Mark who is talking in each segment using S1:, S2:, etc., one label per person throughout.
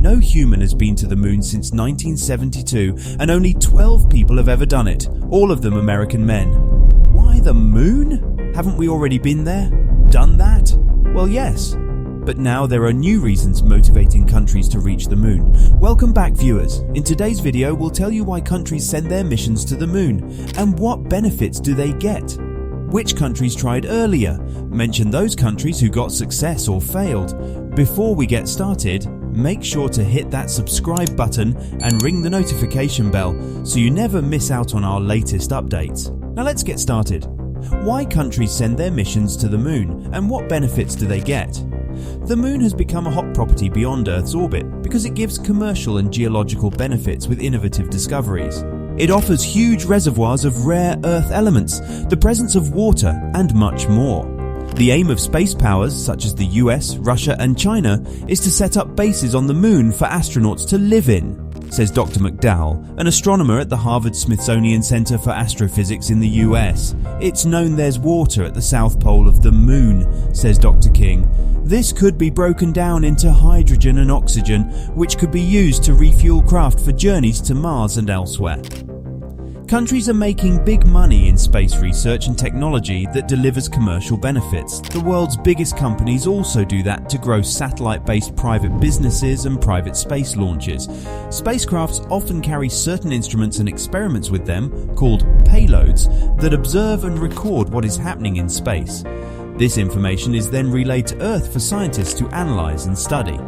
S1: No human has been to the moon since 1972, and only 12 people have ever done it, all of them American men. Why the moon? Haven't we already been there? Done that? Well, yes. But now there are new reasons motivating countries to reach the moon. Welcome back, viewers. In today's video, we'll tell you why countries send their missions to the moon and what benefits do they get. Which countries tried earlier? Mention those countries who got success or failed. Before we get started, make sure to hit that subscribe button and ring the notification bell so you never miss out on our latest updates. Now let's get started. Why countries send their missions to the moon and what benefits do they get? The moon has become a hot property beyond Earth's orbit because it gives commercial and geological benefits with innovative discoveries. It offers huge reservoirs of rare Earth elements, the presence of water, and much more. The aim of space powers such as the US, Russia, and China is to set up bases on the moon for astronauts to live in, says Dr. McDowell, an astronomer at the Harvard-Smithsonian Center for Astrophysics in the US. It's known there's water at the south pole of the moon, says Dr. King. This could be broken down into hydrogen and oxygen, which could be used to refuel craft for journeys to Mars and elsewhere. Countries are making big money in space research and technology that delivers commercial benefits. The world's biggest companies also do that to grow satellite-based private businesses and private space launches. Spacecrafts often carry certain instruments and experiments with them, called payloads, that observe and record what is happening in space. This information is then relayed to Earth for scientists to analyze and study.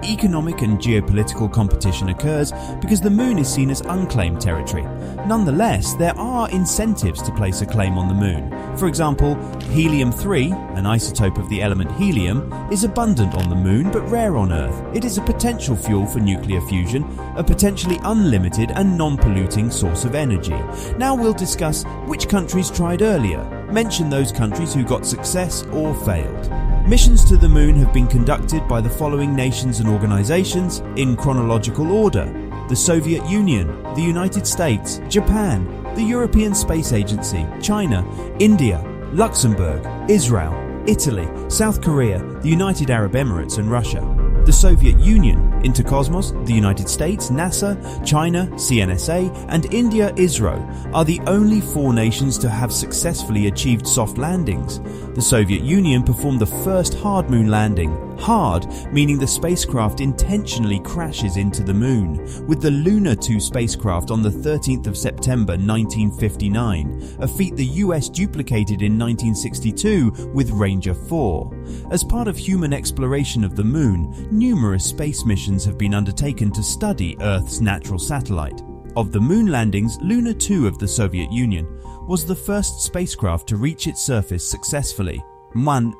S1: Economic and geopolitical competition occurs because the moon is seen as unclaimed territory. Nonetheless, there are incentives to place a claim on the moon. For example, helium-3, an isotope of the element helium, is abundant on the moon but rare on Earth. It is a potential fuel for nuclear fusion, a potentially unlimited and non-polluting source of energy. Now we'll discuss which countries tried earlier. Mention those countries who got success or failed. Missions to the moon have been conducted by the following nations and organizations in chronological order: the Soviet Union, the United States, Japan, the European Space Agency, China, India, Luxembourg, Israel, Italy, South Korea, the United Arab Emirates, and Russia. The Soviet Union, Intercosmos, the United States, NASA, China, CNSA, and India ISRO are the only 4 nations to have successfully achieved soft landings. The Soviet Union performed the first hard moon landing. Hard, meaning the spacecraft intentionally crashes into the moon, with the Luna 2 spacecraft on the 13th of September 1959, a feat the US duplicated in 1962 with Ranger 4. As part of human exploration of the moon, numerous space missions have been undertaken to study Earth's natural satellite. Of the moon landings, Luna 2 of the Soviet Union was the first spacecraft to reach its surface successfully.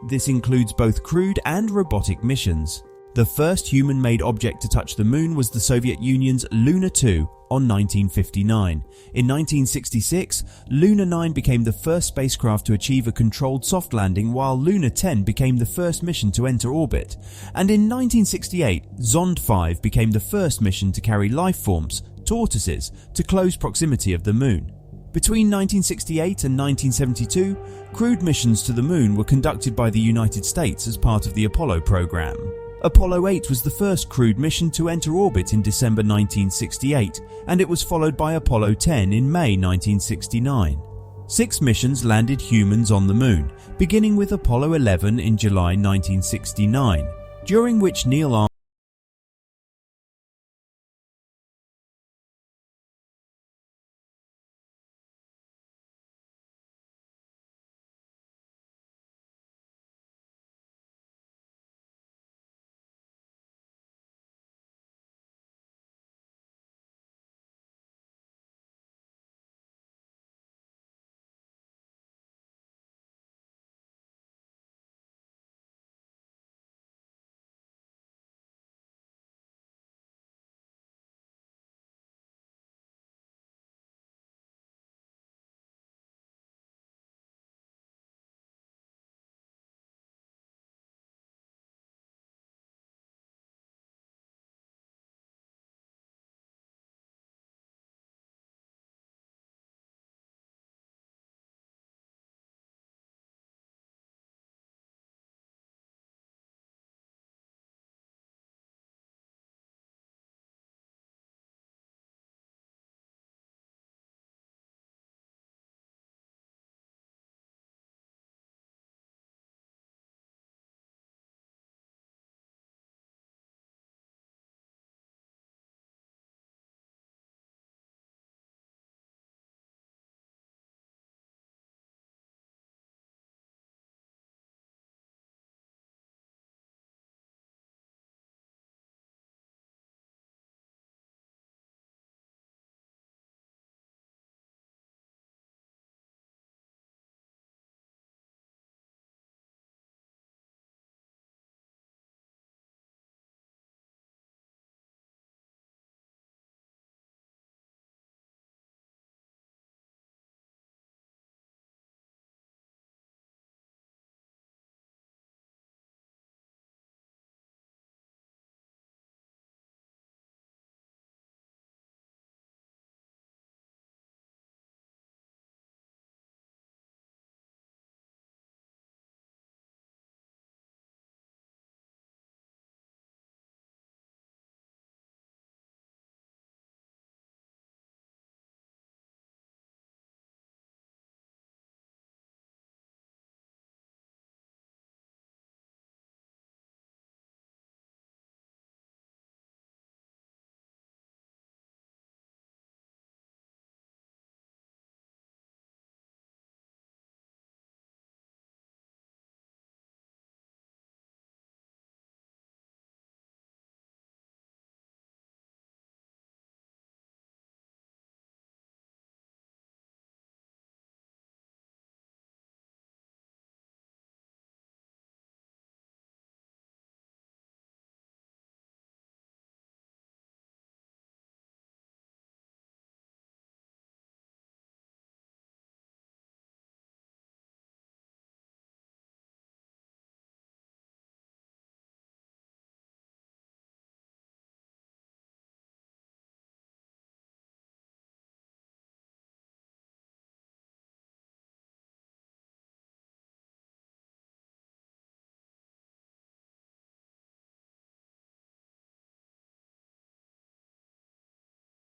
S1: This includes both crewed and robotic missions. The first human-made object to touch the moon was the Soviet Union's Luna 2 on 1959. In 1966, Luna 9 became the first spacecraft to achieve a controlled soft landing, while Luna 10 became the first mission to enter orbit. And in 1968, Zond 5 became the first mission to carry life forms, tortoises, to close proximity of the moon. Between 1968 and 1972, crewed missions to the moon were conducted by the United States as part of the Apollo program. Apollo 8 was the first crewed mission to enter orbit in December 1968, and it was followed by Apollo 10 in May 1969. 6 missions landed humans on the moon, beginning with Apollo 11 in July 1969, during which Neil Armstrong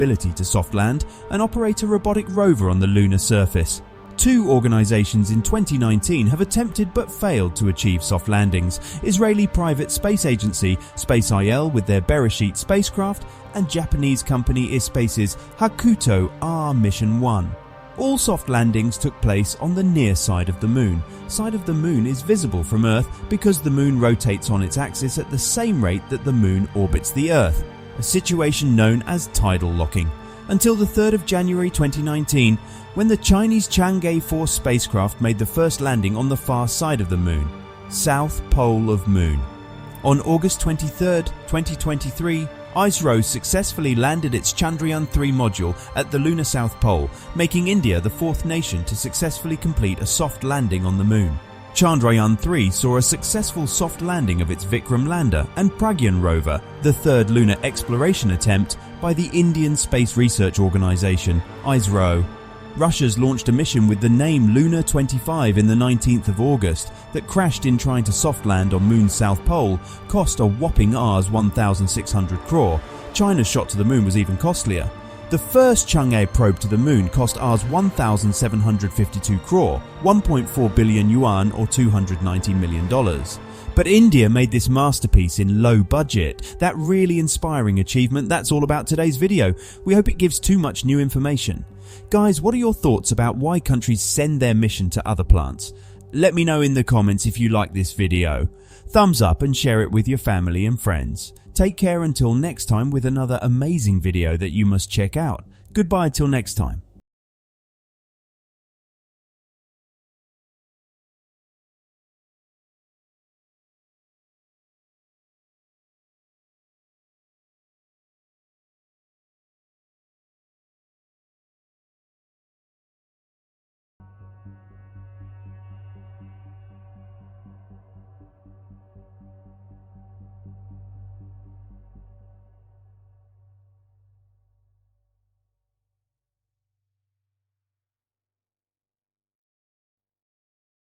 S1: ability to soft land and operate a robotic rover on the lunar surface. 2 organizations in 2019 have attempted but failed to achieve soft landings: Israeli private space agency SpaceIL with their Bereshit spacecraft and Japanese company iSpace's Hakuto R Mission 1. All soft landings took place on the near side of the moon. Side of the moon is visible from Earth because the moon rotates on its axis at the same rate that the moon orbits the Earth, a situation known as tidal locking, until the 3rd of January 2019, when the Chinese Chang'e 4 spacecraft made the first landing on the far side of the moon, South Pole of Moon. On August 23, 2023, ISRO successfully landed its Chandrayaan 3 module at the lunar South Pole, making India the 4th nation to successfully complete a soft landing on the moon. Chandrayaan 3 saw a successful soft landing of its Vikram lander and Pragyan rover, the 3rd lunar exploration attempt by the Indian Space Research Organisation, ISRO. Russia's launched a mission with the name Luna 25 in the 19th of August that crashed in trying to soft land on Moon's South Pole, cost a whopping Rs 1,600 crore. China's shot to the moon was even costlier. The first Chang'e probe to the moon cost Rs 1,752 crore, 1.4 billion yuan or $290 million. But India made this masterpiece in low budget. That really inspiring achievement, that's all about today's video. We hope it gives too much new information. Guys, what are your thoughts about why countries send their mission to other planets? Let me know in the comments if you like this video. Thumbs up and share it with your family and friends. Take care until next time with another amazing video that you must check out. Goodbye till next time.